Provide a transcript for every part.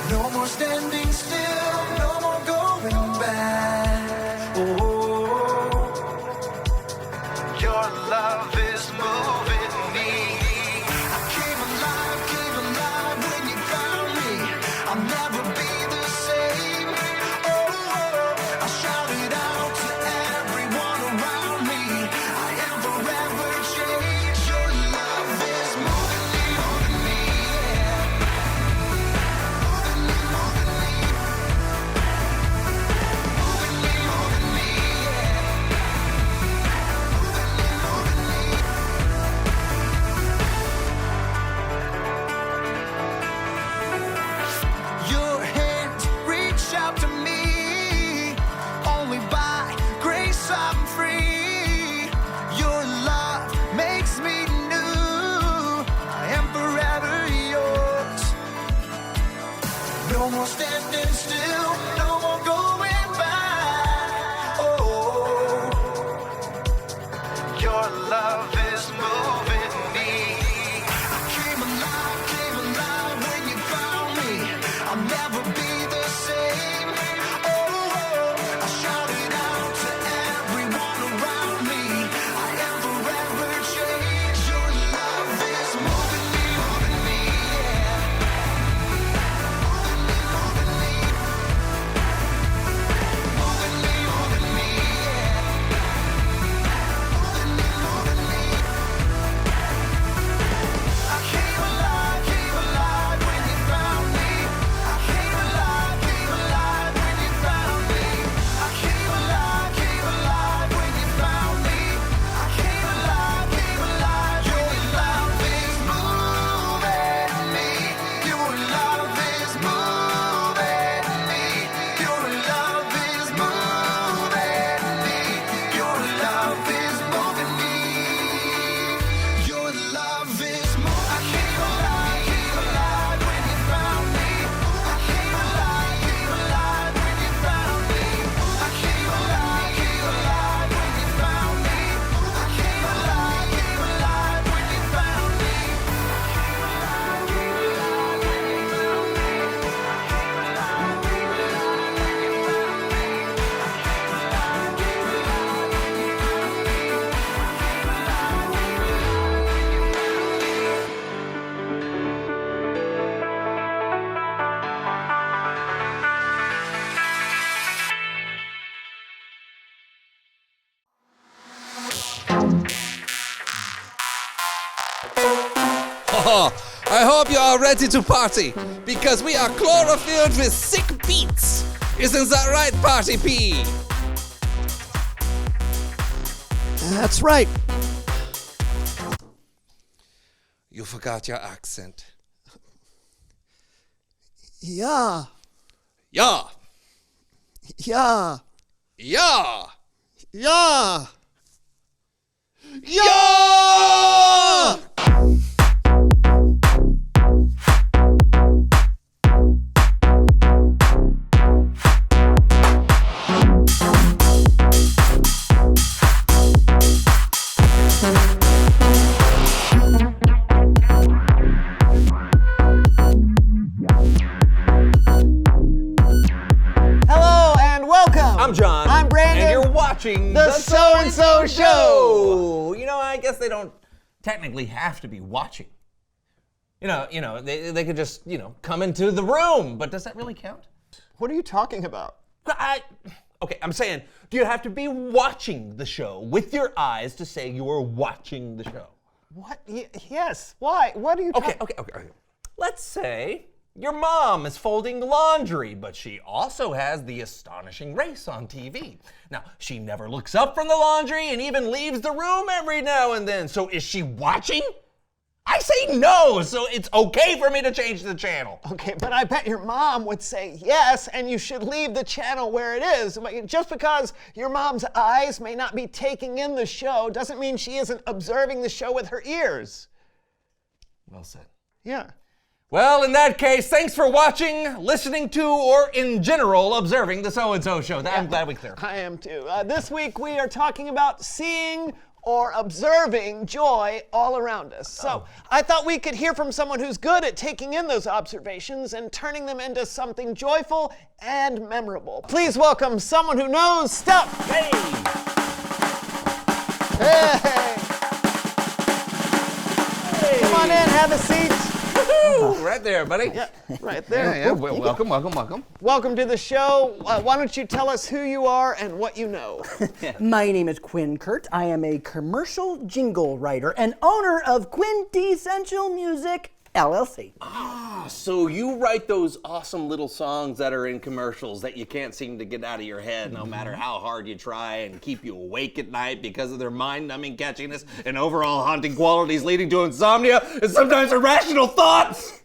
No more standing still, no more going back. Oh, your love is moving me. I came alive when you found me. I'll never be the same. Oh, I shout it out to everyone around me. I am forever changed. Your love is moving me, yeah. Moving me, moving me. Moving me, moving me, yeah. Moving me, moving me. Your hands reach out to me. Only by grace I'm free. Your love makes me new. I am forever yours. No more standing still, no more going back. Oh, your love is moving me. I came alive when you found me. I'll never be the same. Oh, I shout it out to everyone around me. I am forever changed. Your love is moving me, yeah. Moving me, moving me. Moving me, moving me, yeah. Moving me, moving me. I came alive when you found me. I came alive when you found me. I came alive when you found me. I came alive. Your love is moving me. Your love is moving me. Your love is moving me. Your love is moving me. Your love is moving. I came alive when you found me. I came alive when you found me. I came alive when you found me. I came alive when you found me. Oh, I hope you are ready to party, because we are chlorophylled with sick beats. Isn't that right, Party P? That's right. You forgot your accent. Yeah. Yeah, Yeah. yeah, Yeah. yeah! Hello and welcome. I'm John. I'm Brandon. And you're watching The So-and-so Show. You know, I guess they don't technically have to be watching. You know, they could just, come into the room. But does that really count? What are you talking about? Okay, I'm saying, do you have to be watching the show with your eyes to say you're watching the show? What? Yes. Why? What are you talking Okay. Let's say your mom is folding laundry, but she also has The Astonishing Race on TV. Now, she never looks up from the laundry and even leaves the room every now and then. So is she watching? I say no, so it's okay for me to change the channel. Okay, but I bet your mom would say yes, and you should leave the channel where it is. Just because your mom's eyes may not be taking in the show doesn't mean she isn't observing the show with her ears. Well said. Yeah. Well, in that case, thanks for watching, listening to, or in general, observing the So-and-so Show. I'm glad we cleared. I am too. This week we are talking about seeing or observing joy all around us. So I thought we could hear from someone who's good at taking in those observations and turning them into something joyful and memorable. Please welcome someone who knows stuff. Hey! Hey! Come on in, have a seat. Right there, buddy. Yeah, right there. Yeah, welcome. Welcome to the show. Why don't you tell us who you are and what you know? My name is Quinn Kurt. I am a commercial jingle writer and owner of Quintessential Music, LLC. So you write those awesome little songs that are in commercials that you can't seem to get out of your head no matter how hard you try and keep you awake at night because of their mind-numbing catchiness and overall haunting qualities leading to insomnia and sometimes irrational thoughts.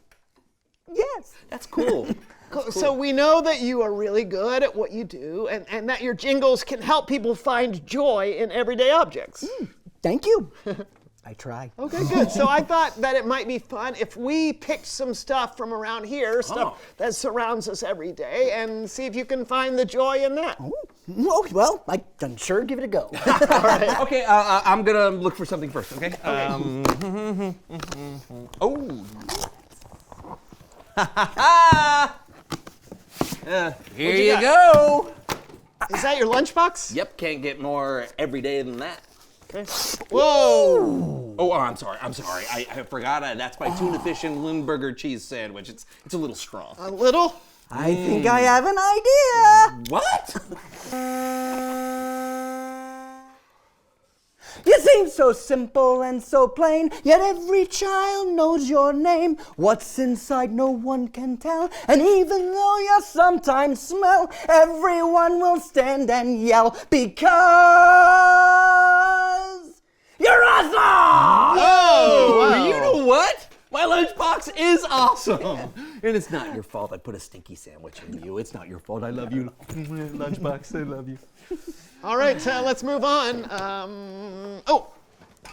Yes. That's cool. So we know that you are really good at what you do and that your jingles can help people find joy in everyday objects. Thank you. I try. Okay, good. So I thought that it might be fun if we picked some stuff from around here, stuff that surrounds us every day, and see if you can find the joy in that. Oh, well, I can sure give it a go. Okay, I'm gonna look for something first, okay? Oh. Here you go. Is that your lunchbox? Yep, can't get more everyday than that. Okay. Whoa! Oh, I'm sorry. I forgot. That's my tuna fish and Lindbergh cheese sandwich. It's a little strong. A little? I think I have an idea. What? You seem so simple and so plain, yet every child knows your name. What's inside no one can tell, and even though you sometimes smell, everyone will stand and yell because you're awesome! Oh, wow. You know what? My lunchbox is awesome. And it's not your fault I put a stinky sandwich in you. It's not your fault. I love you. Lunchbox, I love you. All right, let's move on.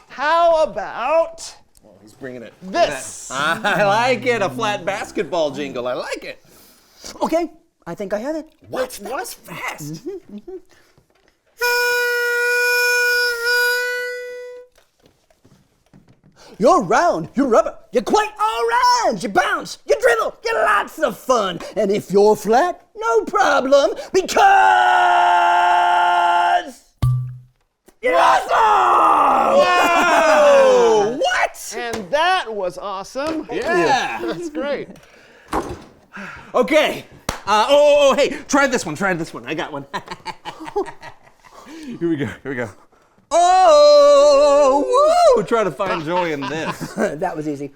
How about Oh, he's bringing it. this? I like it. A flat basketball jingle. I like it. Okay, I think I have it. What? That was fast. You're round, you're rubber, you're quite orange, you bounce, you dribble, you're lots of fun. And if you're flat, no problem, because you're awesome! Wow! What? And that was awesome. Yeah. That's great. Okay. Hey, try this one. I got one. Here we go. Oh, woo! Try to find joy in this. That was easy.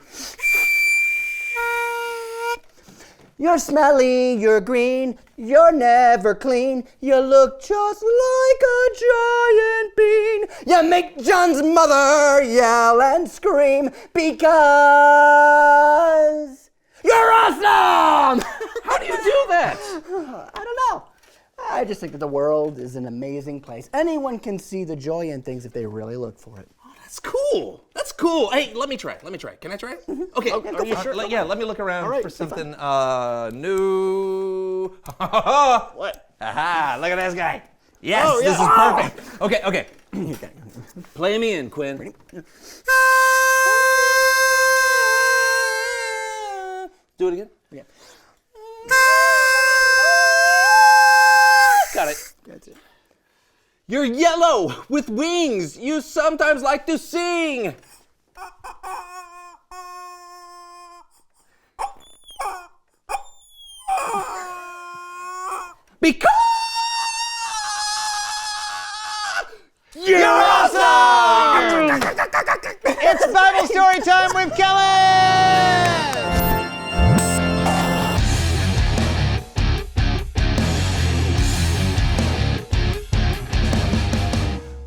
You're smelly, you're green, you're never clean. You look just like a giant bean. You make John's mother yell and scream because you're awesome! How do you do that? I don't know. I just think that the world is an amazing place. Anyone can see the joy in things if they really look for it. That's cool. Hey, let me try. Can I try? Okay. Are you sure? Yeah, let me look around for something new. What? Aha, look at this guy. Yes, Oh, yeah. this is perfect. Okay. Play me in, Quinn. Do it again. Yeah. Got it. That's it. You're yellow with wings. You sometimes like to sing. Because you're awesome! It's Bible story time with Kellen!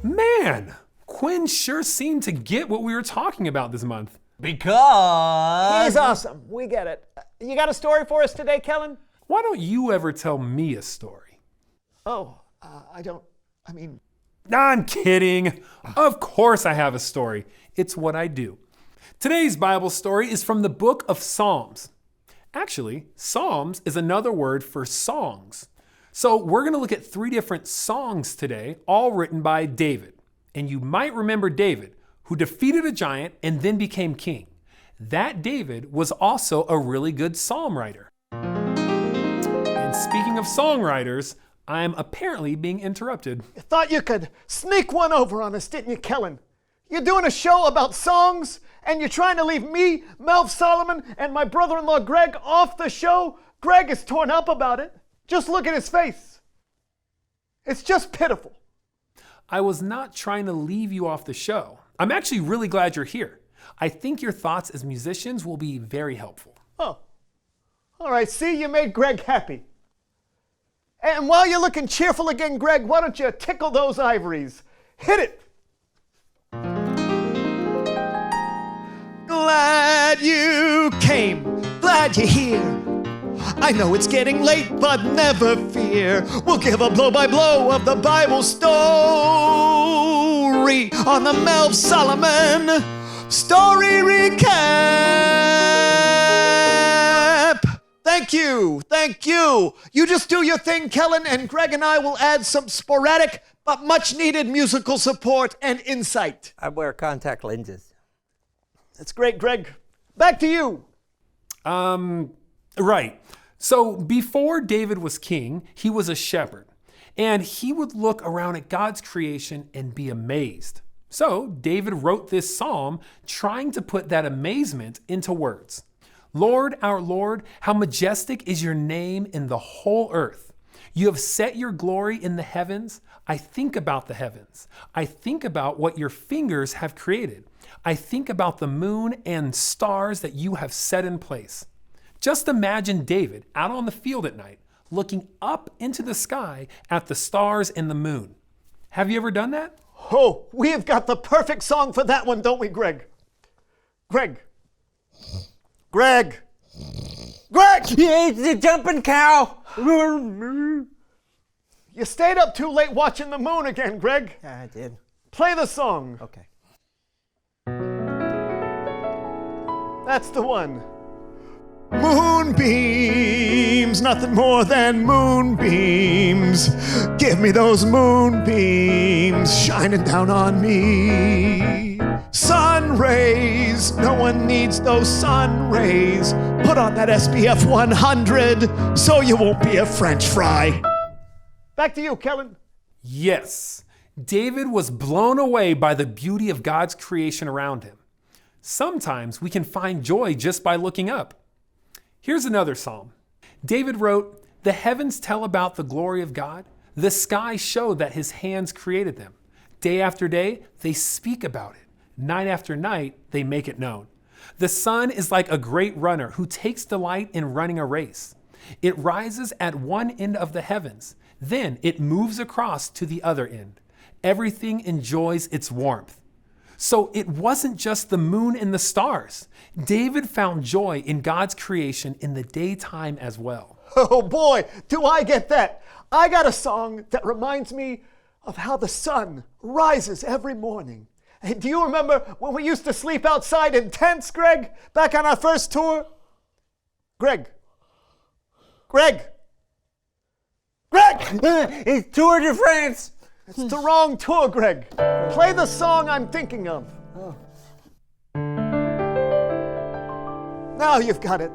Man, Quinn sure seemed to get what we were talking about this month. Because He's awesome. We get it. You got a story for us today, Kellen? Why don't you ever tell me a story? Oh, I'm kidding. Of course I have a story. It's what I do. Today's Bible story is from the book of Psalms. Actually, Psalms is another word for songs. So we're going to look at 3 different songs today, all written by David. and you might remember David, who defeated a giant and then became king. That David was also a really good psalm writer. And speaking of songwriters, I'm apparently being interrupted. You thought you could sneak one over on us, didn't you, Kellen? You're doing a show about songs, and you're trying to leave me, Melv Solomon, and my brother-in-law Greg off the show? Greg is torn up about it. Just look at his face. It's just pitiful. I was not trying to leave you off the show. I'm actually really glad you're here. I think your thoughts as musicians will be very helpful. Oh, all right. See, you made Greg happy. And while you're looking cheerful again, Greg, why don't you tickle those ivories? Hit it. Glad you came, glad you're here. I know it's getting late, but never fear. We'll give a blow-by-blow of the Bible story on the Melv Solomon Story Recap. Thank you, thank you. You just do your thing, Kellen, and Greg and I will add some sporadic but much-needed musical support and insight. I wear contact lenses. That's great, Greg. Back to you. Right. So before David was king, he was a shepherd, and he would look around at God's creation and be amazed. So David wrote this psalm trying to put that amazement into words. Lord, our Lord, how majestic is your name in the whole earth. You have set your glory in the heavens. I think about the heavens. I think about what your fingers have created. I think about the moon and stars that you have set in place. Just imagine David out on the field at night, looking up into the sky at the stars and the moon. Have you ever done that? Oh, we have got the perfect song for that one, don't we, Greg? Greg. Greg. Greg! It's the jumping cow. You stayed up too late watching the moon again, Greg. Yeah, I did. Play the song. Okay. That's the one. Moonbeams, nothing more than moonbeams. Give me those moonbeams shining down on me. Sun rays, no one needs those sun rays. Put on that SPF 100 so you won't be a French fry. Back to you, Kellen. Yes. David was blown away by the beauty of God's creation around him. Sometimes we can find joy just by looking up. Here's another psalm. David wrote, "The heavens tell about the glory of God. The skies show that his hands created them. Day after day, they speak about it. Night after night, they make it known. The sun is like a great runner who takes delight in running a race. It rises at one end of the heavens. Then it moves across to the other end. Everything enjoys its warmth." So it wasn't just the moon and the stars. David found joy in God's creation in the daytime as well. Oh boy, do I get that. I got a song that reminds me of how the sun rises every morning. Hey, do you remember when we used to sleep outside in tents, Greg, back on our first tour? Greg. It's Tour de France. It's the wrong tour, Greg. Play the song I'm thinking of. Oh. Now you've got it.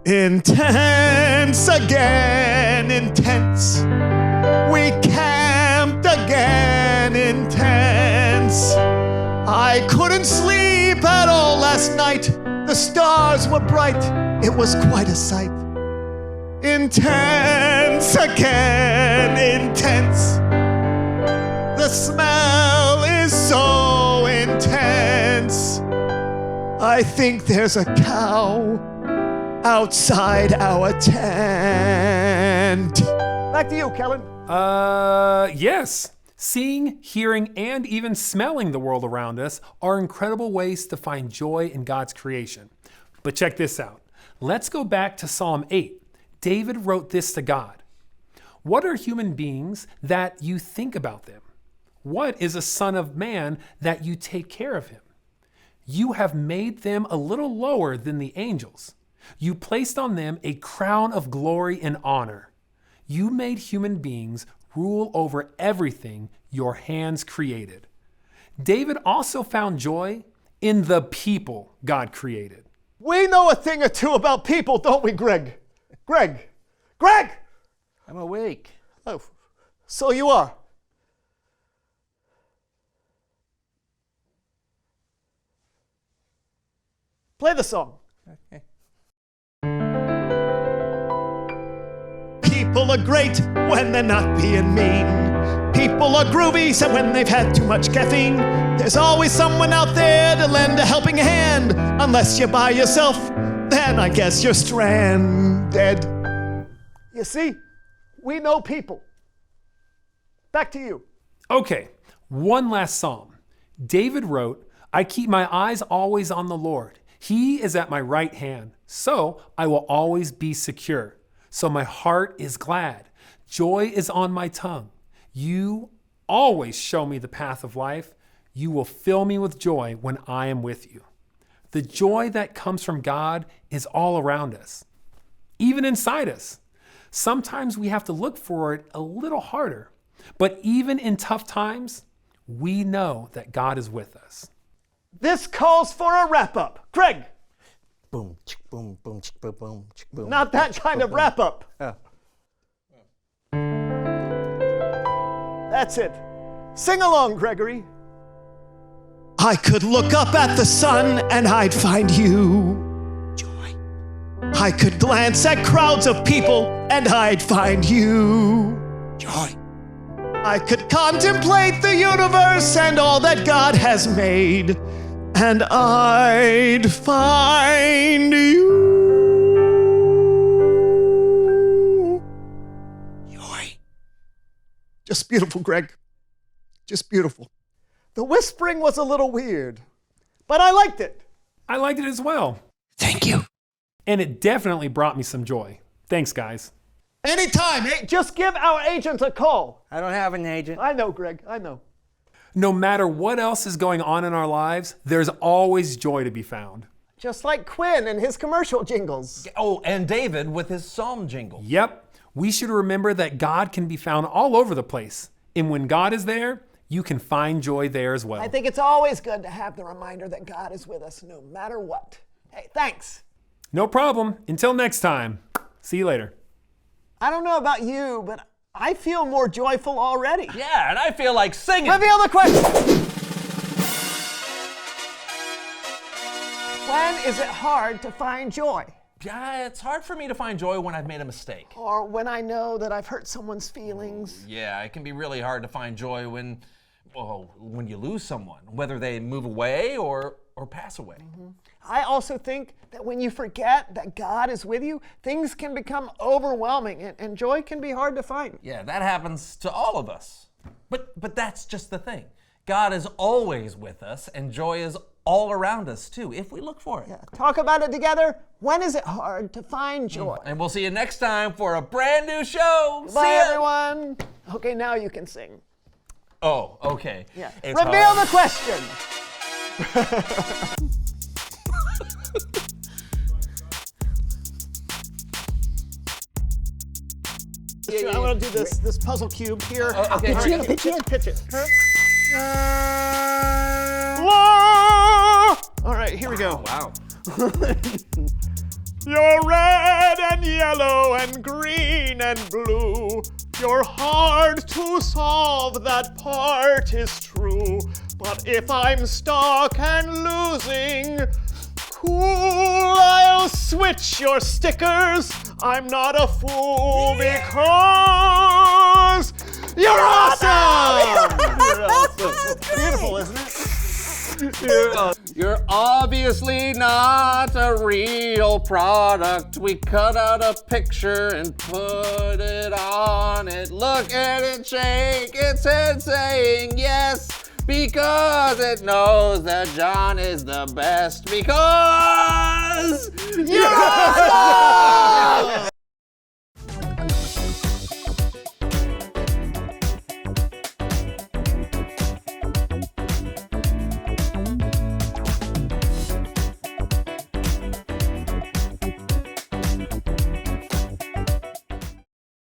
Intense again, intense. We camped again, intense. I couldn't sleep at all last night. The stars were bright. It was quite a sight. Intense again, intense. The smell is so intense. I think there's a cow outside our tent. Back to you, Kellen. Yes. Seeing, hearing, and even smelling the world around us are incredible ways to find joy in God's creation. But check this out. Let's go back to Psalm 8. David wrote this to God. What are human beings that you think about them? What is a son of man that you take care of him? You have made them a little lower than the angels. You placed on them a crown of glory and honor. You made human beings rule over everything your hands created. David also found joy in the people God created. We know a thing or two about people, don't we, Greg? Greg! I'm awake. Oh, so you are. Play the song. Okay. People are great when they're not being mean. People are groovy, so when they've had too much caffeine. There's always someone out there to lend a helping hand. Unless you're by yourself, then I guess you're stranded. You see, we know people. Back to you. Okay, one last psalm. David wrote, I keep my eyes always on the Lord. He is at my right hand, so I will always be secure. So my heart is glad. Joy is on my tongue. You always show me the path of life. You will fill me with joy when I am with you. The joy that comes from God is all around us, even inside us. Sometimes we have to look for it a little harder, but even in tough times, we know that God is with us. This calls for a wrap-up. Craig, Boom, chick, boom, boom, chick, boom, boom, chick, boom. not that kind of wrap-up. That's it. Sing along, Gregory. I could look up at the sun and I'd find you. Joy. I could glance at crowds of people and I'd find you. Joy. I could contemplate the universe and all that God has made, and I'd find you. Joy. Just beautiful, Greg. Just beautiful. The whispering was a little weird, but I liked it. I liked it as well. Thank you. And it definitely brought me some joy. Thanks, guys. Anytime. Hey, just give our agent a call. I don't have an agent. I know, Greg. I know. No matter what else is going on in our lives, there's always joy to be found. Just like Quinn and his commercial jingles. Oh, and David with his psalm jingle. Yep, we should remember that God can be found all over the place. And when God is there, you can find joy there as well. I think it's always good to have the reminder that God is with us no matter what. Hey, thanks. No problem. Until next time. See you later. I don't know about you, but I feel more joyful already. Yeah, and I feel like singing. Reveal the question. When is it hard to find joy? Yeah, it's hard for me to find joy when I've made a mistake. Or when I know that I've hurt someone's feelings? Yeah, it can be really hard to find joy when you lose someone, whether they move away or pass away. Mm-hmm. I also think that when you forget that God is with you, things can become overwhelming and joy can be hard to find. Yeah, that happens to all of us. But that's just the thing. God is always with us, and joy is all around us too, if we look for it. Yeah, talk about it together. When is it hard to find joy? And we'll see you next time for a brand new show. Bye, See ya. everyone. Okay, now you can sing. Oh, okay. Yeah. It's Reveal hard. the question. I want to do this puzzle cube here. Okay, All hurry. right, pitch it. All right, here we go. Wow. You're red and yellow and green and blue. You're hard to solve, that part is true. But if I'm stuck and losing, cool, I'll switch your stickers. I'm not a fool because you're awesome! You're awesome. Beautiful, isn't it? You're obviously not a real product. We cut out a picture and put it on it. Look at it shake its head saying yes, because it knows that John is the best, because you're awesome!